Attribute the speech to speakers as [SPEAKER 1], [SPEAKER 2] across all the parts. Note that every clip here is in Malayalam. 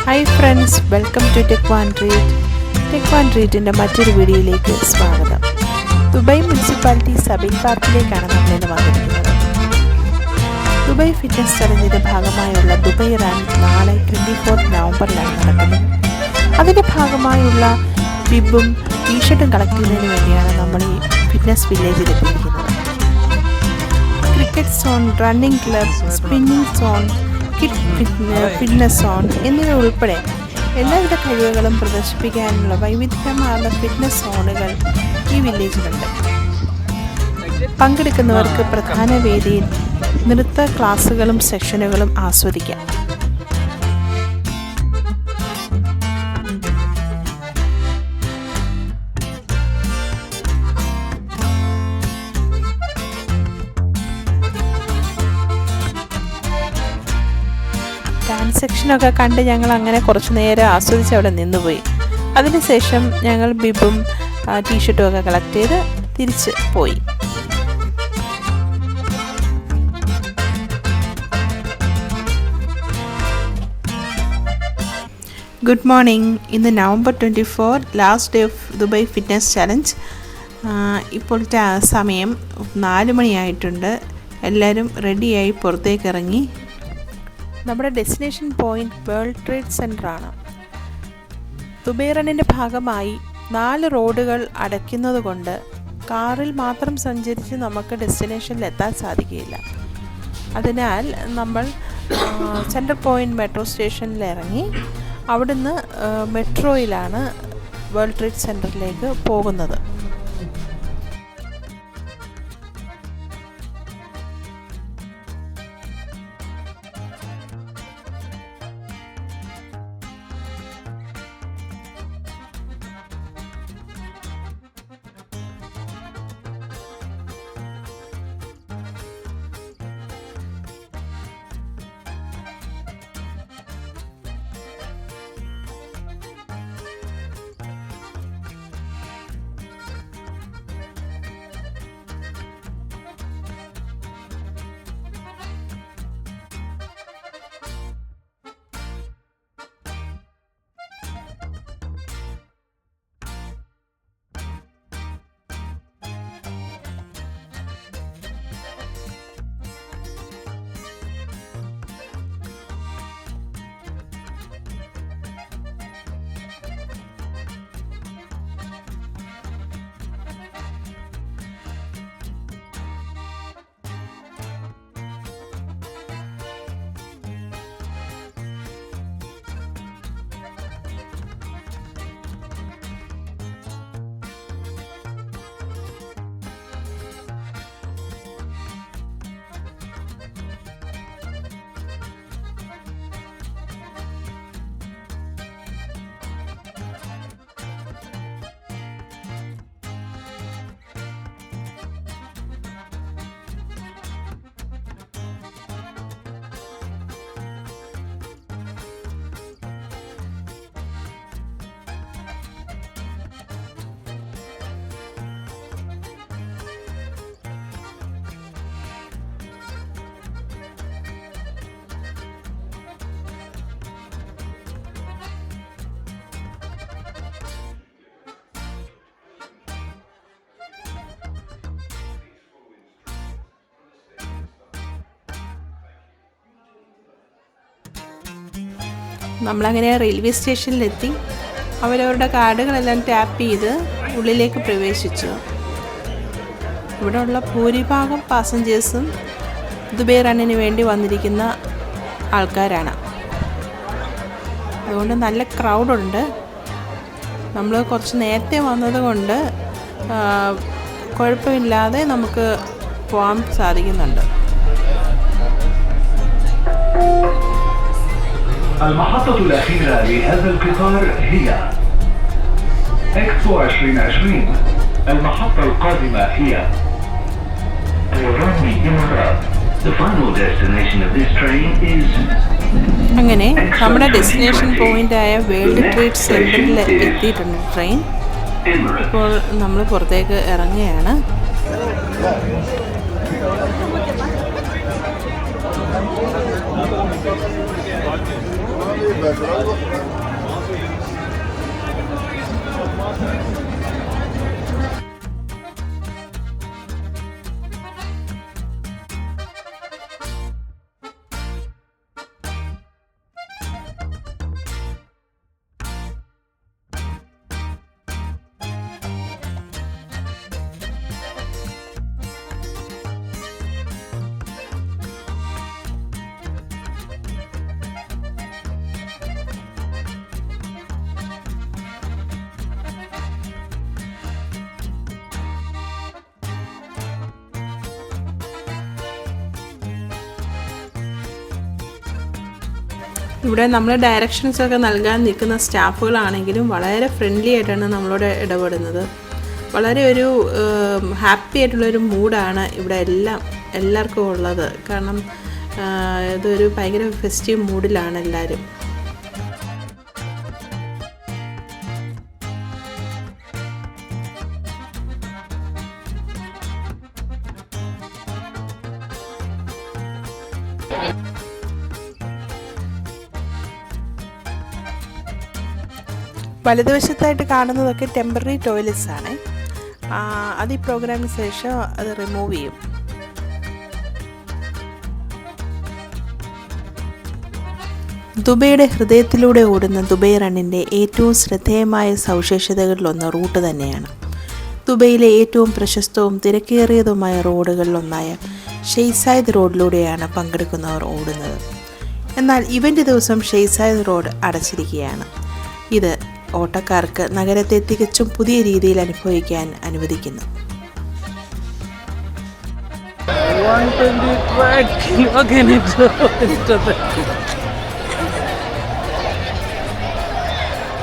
[SPEAKER 1] Hi friends, welcome to tech one treat. Tech one ട്രീറ്റിൻ്റെ മറ്റൊരു വീഡിയോയിലേക്ക് സ്വാഗതം. ദുബായ് മുനിസിപ്പാലിറ്റി സബൈൻ പാർക്കിലേക്കാണ് നമ്മളിന്ന് വന്നിരിക്കുന്നത്. ദുബായ് ഫിറ്റ്നസ് ചലഞ്ചിൻ്റെ ഭാഗമായുള്ള ദുബായ് റൺ നാളെ 24 നവംബറിലാണ് നടക്കുന്നത്. അതിൻ്റെ ഭാഗമായുള്ള ബിബും ടീഷർട്ടും കളക്ട് ചെയ്യുന്നതിന് വേണ്ടിയാണ് നമ്മൾ ഈ ഫിറ്റ്നസ് വില്ലേജിൽ എത്തിയിരിക്കുന്നത്. Cricket zone, running club, spinning zone, fitness zone എന്നിവ ഉൾപ്പെടെ എല്ലാവിധ കഴിവുകളും പ്രദർശിപ്പിക്കാനുള്ള വൈവിധ്യമാർന്ന ഫിറ്റ്നസ് സോണുകൾ ഈ വില്ലേജിലുണ്ട്. പങ്കെടുക്കുന്നവർക്ക് പ്രധാന വേദിയിൽ നൃത്ത ക്ലാസുകളും സെഷനുകളും ആസ്വദിക്കാം. ഡാൻസ് സെക്ഷനൊക്കെ കണ്ട് ഞങ്ങൾ അങ്ങനെ കുറച്ച് നേരം ആസ്വദിച്ച് അവിടെ നിന്നുപോയി. അതിനുശേഷം ഞങ്ങൾ ബിബും ടീഷർട്ടും ഒക്കെ കളക്ട് ചെയ്ത് തിരിച്ച് പോയി. Good morning. ഇന്ന് November 24, last day of Dubai fitness challenge. ഇപ്പോഴത്തെ സമയം 4 മണിയായിട്ടുണ്ട്. എല്ലാവരും റെഡിയായി പുറത്തേക്ക് ഇറങ്ങി. നമ്മുടെ ഡെസ്റ്റിനേഷൻ പോയിന്റ് വേൾഡ് ട്രേഡ് സെൻ്ററാണ്. ദുബായ് റണ്ണിൻ്റെ ഭാഗമായി 4 റോഡുകൾ അടയ്ക്കുന്നത് കൊണ്ട് കാറിൽ മാത്രം സഞ്ചരിച്ച് നമുക്ക് ഡെസ്റ്റിനേഷനിൽ എത്താൻ സാധിക്കുകയില്ല. അതിനാൽ നമ്മൾ സെൻട്രൽ പോയിന്റ് മെട്രോ സ്റ്റേഷനിൽ ഇറങ്ങി അവിടുന്ന് മെട്രോയിലാണ് വേൾഡ് ട്രേഡ് സെൻ്ററിലേക്ക് പോകുന്നത്. നമ്മളങ്ങനെ റെയിൽവേ സ്റ്റേഷനിലെത്തി. അവരവരുടെ കാർഡുകളെല്ലാം ടാപ്പ് ചെയ്ത് ഉള്ളിലേക്ക് പ്രവേശിച്ചു. ഇവിടെയുള്ള ഭൂരിഭാഗം പാസഞ്ചേഴ്സും ദുബായ് റണ്ണിന് വേണ്ടി വന്നിരിക്കുന്ന ആൾക്കാരാണ്. അതുകൊണ്ട് നല്ല ക്രൗഡുണ്ട്. നമ്മൾ കുറച്ച് നേരത്തെ വന്നതുകൊണ്ട് കുഴപ്പമില്ലാതെ നമുക്ക് പോകാൻ സാധിക്കുന്നുണ്ട്.
[SPEAKER 2] المحطة الأخيرة لهذا القطار هي إكسبو 2020. المحطة القادمة هي طيران الإمارات. The final destination of this train is
[SPEAKER 1] അങ്ങനെ നമ്മുടെ ഡെസ്റ്റിനേഷൻ പോയിൻ്റായ വേൾഡ് ട്രേഡ് സെൻ്ററിൽ എത്തിയിട്ടുണ്ട് ട്രെയിൻ. ഇപ്പോൾ നമ്മൾ പുറത്തേക്ക് ഇറങ്ങുകയാണ്. ഇവിടെ നമ്മൾ ഡയറക്ഷൻസൊക്കെ നൽകാൻ നിൽക്കുന്ന സ്റ്റാഫുകളാണെങ്കിലും വളരെ ഫ്രണ്ട്ലി ആയിട്ടാണ് നമ്മളോട് ഇടപെടുന്നത്. വളരെ ഒരു ഹാപ്പി ആയിട്ടുള്ളൊരു മൂഡാണ് ഇവിടെ എല്ലാവർക്കും ഉള്ളത്. കാരണം ഇതൊരു ഭയങ്കര ഫെസ്റ്റീവ് മൂഡിലാണ് എല്ലാവരും. വലതുവശത്തായിട്ട് കാണുന്നതൊക്കെ ടെമ്പററി ടോയ്ലറ്റ്സ് ആണ്. അത് ഈ പ്രോഗ്രാമിന് ശേഷം അത് റിമൂവ് ചെയ്യും. ദുബൈയുടെ ഹൃദയത്തിലൂടെ ഓടുന്ന ദുബൈ റണ്ണിൻ്റെ ഏറ്റവും ശ്രദ്ധേയമായ സവിശേഷതകളിലൊന്ന് റൂട്ട് തന്നെയാണ്. ദുബൈയിലെ ഏറ്റവും പ്രശസ്തവും തിരക്കേറിയതുമായ റോഡുകളിലൊന്നായ ഷെയ്ഖ് റോഡിലൂടെയാണ് പങ്കെടുക്കുന്നവർ ഓടുന്നത്. എന്നാൽ ഇവൻ്റ് ദിവസം ഷെയ്ഖ് റോഡ് അടച്ചിരിക്കുകയാണ്. ഇത് ഓട്ടക്കാർക്ക് നഗരത്തെ തികച്ചും പുതിയ രീതിയിൽ അനുഭവിക്കാൻ അനുവദിക്കുന്നു.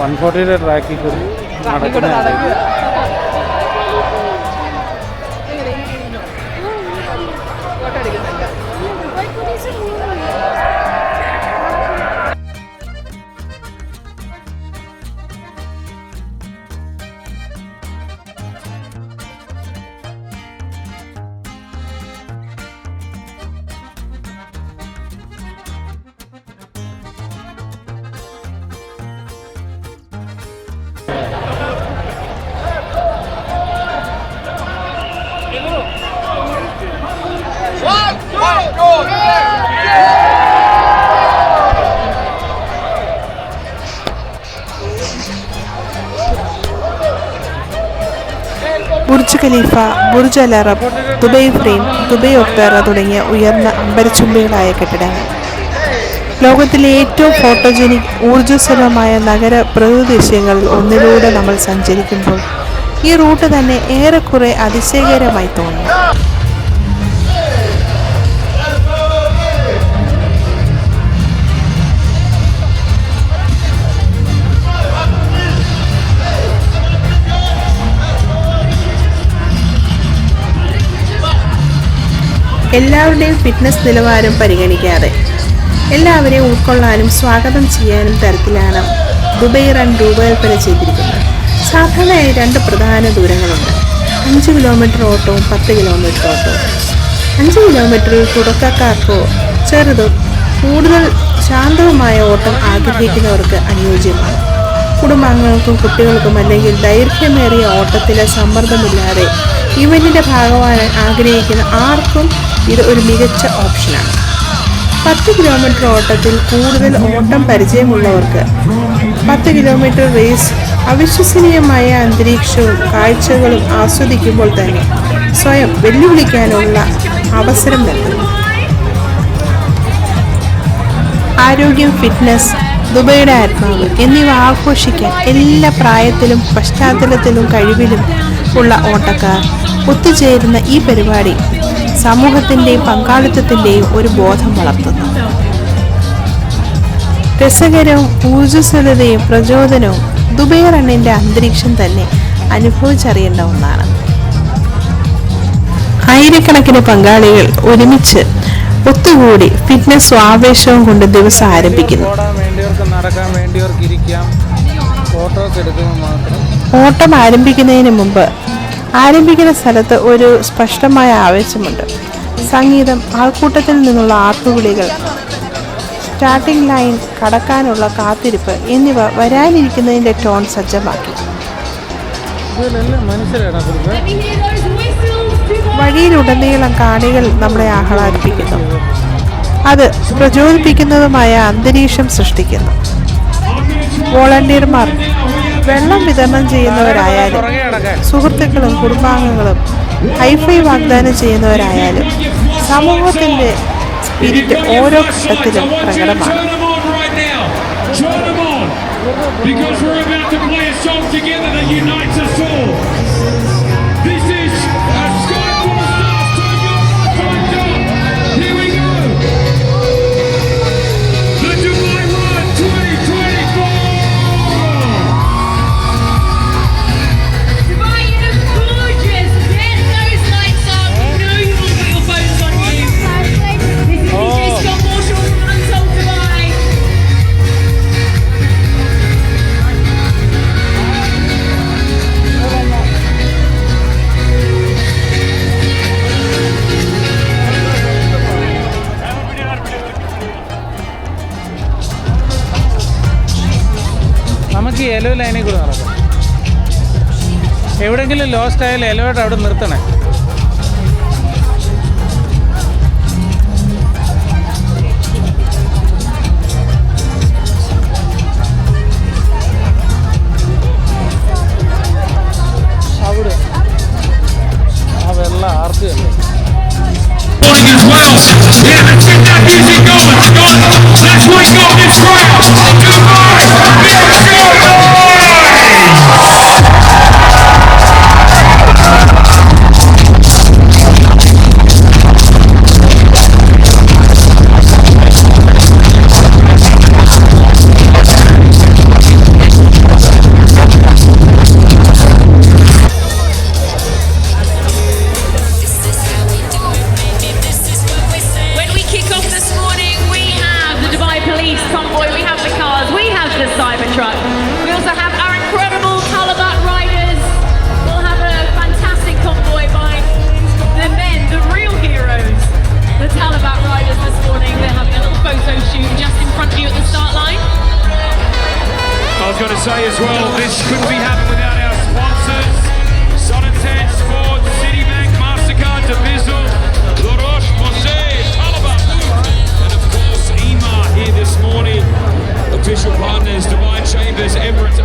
[SPEAKER 3] 140 ട്രാക്കിൽ
[SPEAKER 1] Burj Khalifa, Burj Al Arab, Dubai frame, Dubai Opera തുടങ്ങിയ ഉയർന്ന അമ്പരച്ചുംബികളായ കെട്ടിടങ്ങൾ. ലോകത്തിലെ ഏറ്റവും ഫോട്ടോജനിക് ഊർജ്ജസ്വലമായ നഗര പ്രകൃതിദൃശ്യങ്ങളിൽ ഒന്നിലൂടെ നമ്മൾ സഞ്ചരിക്കുമ്പോൾ ഈ റൂട്ട് തന്നെ ഏറെക്കുറെ അതിശയകരമായി തോന്നുന്നു. എല്ലാവരുടെയും ഫിറ്റ്നസ് നിലവാരം പരിഗണിക്കാതെ എല്ലാവരെയും ഉൾക്കൊള്ളാനും സ്വാഗതം ചെയ്യാനും തരത്തിലാണ് ദുബൈ റൺ രൂപകൽപ്പന ചെയ്തിരിക്കുന്നത്. സാധാരണയായി 2 പ്രധാന ദൂരങ്ങളുണ്ട്: 5 കിലോമീറ്റർ ഓട്ടവും 10 കിലോമീറ്റർ ഓട്ടവും. 5 കിലോമീറ്ററിൽ തുടക്കക്കാർക്കോ ചെറുതും കൂടുതൽ ശാന്തവുമായ ഓട്ടം ആഗ്രഹിക്കുന്നവർക്ക് അനുയോജ്യമാണ്. കുടുംബാംഗങ്ങൾക്കും കുട്ടികൾക്കും അല്ലെങ്കിൽ ദൈർഘ്യമേറിയ ഓട്ടത്തിലെ സമ്മർദ്ദമില്ലാതെ ഇവന്റിന്റെ ഭാഗമാകാൻ ആഗ്രഹിക്കുന്ന ആർക്കും ഇത് ഒരു മികച്ച ഓപ്ഷനാണ്. 10 കിലോമീറ്റർ ഓട്ടത്തിൽ കൂടുതൽ ഓട്ടം പരിചയമുള്ളവർക്ക് 10 കിലോമീറ്റർ റേസ് അവിശ്വസനീയമായ അന്തരീക്ഷവും കാഴ്ചകളും ആസ്വദിക്കുമ്പോൾ തന്നെ സ്വയം വെല്ലുവിളിക്കാനുള്ള അവസരം നൽകുന്നു. ആരോഗ്യം, ഫിറ്റ്നസ്, ദുബൈയുടെ ആത്മാവ് എന്നിവ ആഘോഷിക്കാൻ എല്ലാ പ്രായത്തിലും പശ്ചാത്തലത്തിലും കഴിവിലും ഉള്ള ഓട്ടക്കാർ ഒത്തുചേരുന്ന ഈ പരിപാടി സമൂഹത്തിൻ്റെയും പങ്കാളിത്തത്തിൻ്റെയും ഒരു ബോധം വളർത്തുന്നു. രസകരവും ഊർജ്ജസ്വലതയും പ്രചോദനവും ദുബൈ റണ്ണിൻ്റെ അന്തരീക്ഷം തന്നെ അനുഭവിച്ചറിയേണ്ട ഒന്നാണ്. ആയിരക്കണക്കിന് പങ്കാളികൾ ഒരുമിച്ച് ഒത്തുകൂടി ഫിറ്റ്നസ്സും ആവേശവും കൊണ്ട് ദിവസം ആരംഭിക്കുന്നു. ഓട്ടം ആരംഭിക്കുന്നതിന് മുമ്പ് ആരംഭിക്കുന്ന സ്ഥലത്ത് ഒരു സ്പഷ്ടമായ ആവേശമുണ്ട്. സംഗീതം, ആൾക്കൂട്ടത്തിൽ നിന്നുള്ള ആർപ്പുവിളികൾ, സ്റ്റാർട്ടിംഗ് ലൈൻ കടക്കാനുള്ള കാത്തിരിപ്പ് എന്നിവ വരാനിരിക്കുന്നതിൻ്റെ ടോൺ സജ്ജമാക്കി.
[SPEAKER 3] ഇതിലെല്ലാം മനുഷ്യരാണ്
[SPEAKER 1] വഴിയിലുടനീളം കാണികൾ നമ്മളെ ആഹ്ലാദിപ്പിക്കുന്നു. അത് പ്രചോദിപ്പിക്കുന്നതുമായ അന്തരീക്ഷം സൃഷ്ടിക്കുന്നു. വോളണ്ടിയർമാർ വെള്ളം വിതരണം ചെയ്യുന്നവരായാലും സുഹൃത്തുക്കളും കുടുംബാംഗങ്ങളും ഹൈഫൈ വാഗ്ദാനം ചെയ്യുന്നവരായാലും സമൂഹത്തിൻ്റെ സ്പിരിറ്റ് ഓരോ ഘട്ടത്തിലും പ്രകടമാണ്.
[SPEAKER 4] Because we're about to play a song together that unites us all. This is a Sky Full of Stars. Time's up. Here we go. The Dubai Run 2024.
[SPEAKER 5] Dubai, you look gorgeous. Get those lights up. You know you want to put your phones on you. This is DJ Scott Marshall from Untold Dubai.
[SPEAKER 3] നമുക്ക് ഈ യെല്ലോ ലൈനിൽ കൂടെ നടക്കാം. എവിടെയെങ്കിലും ലോസ്റ്റ് ആയാലും യെല്ലോയിട്ട് അവിടെ നിർത്തണേ. അവിടെ ആ വെള്ള ആർത്തി അല്ലേ.
[SPEAKER 4] As well. Yeah, let's get that music going. Let's wake up this crowd. Dubai, let's go.
[SPEAKER 5] When we kick off this morning, we have the Dubai Police convoy, we have the cars, we have the Cybertruck. We also have our incredible Talabat riders. We'll have a fantastic convoy by the men, the real heroes, the Talabat riders this morning. They're having a little photo shoot just in front of you at the start line.
[SPEAKER 4] I was going to say as well, this couldn't be happening without our sponsors. Sonatel, Ford, Citibank, MasterCard, Diviso, La Roche-Posay, Talabat, and of course EMA here this morning. Official partners, Dubai Chambers, Emirates,